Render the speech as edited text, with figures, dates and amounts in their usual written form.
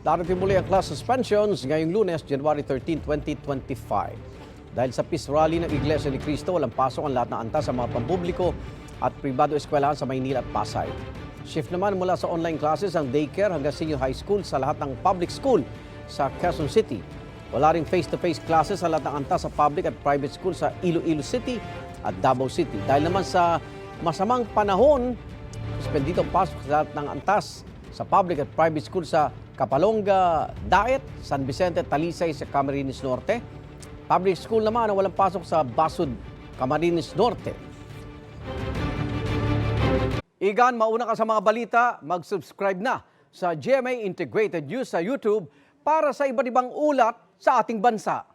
Darating muli ang class suspensions ngayong Lunes, January 13, 2025. Dahil sa peace rally ng Iglesia ni Cristo, walang pasok ang lahat ng antas sa mga pampubliko at pribado eskwelahan sa Maynila at Pasay. Shift naman mula sa online classes ang daycare hanggang senior high school sa lahat ng public school sa Quezon City. Wala ring face-to-face classes sa lahat ng antas sa public at private school sa Iloilo City at Davao City. Dahil naman sa masamang panahon, suspendido ang pasok sa lahat ng antas sa public at private school sa Kapalonga, Daet, San Vicente, Talisay sa Camarines Norte. Public school naman na walang pasok sa Basud, Camarines Norte. Igan, mauna ka sa mga balita, mag-subscribe na sa GMA Integrated News sa YouTube para sa iba't ibang ulat sa ating bansa.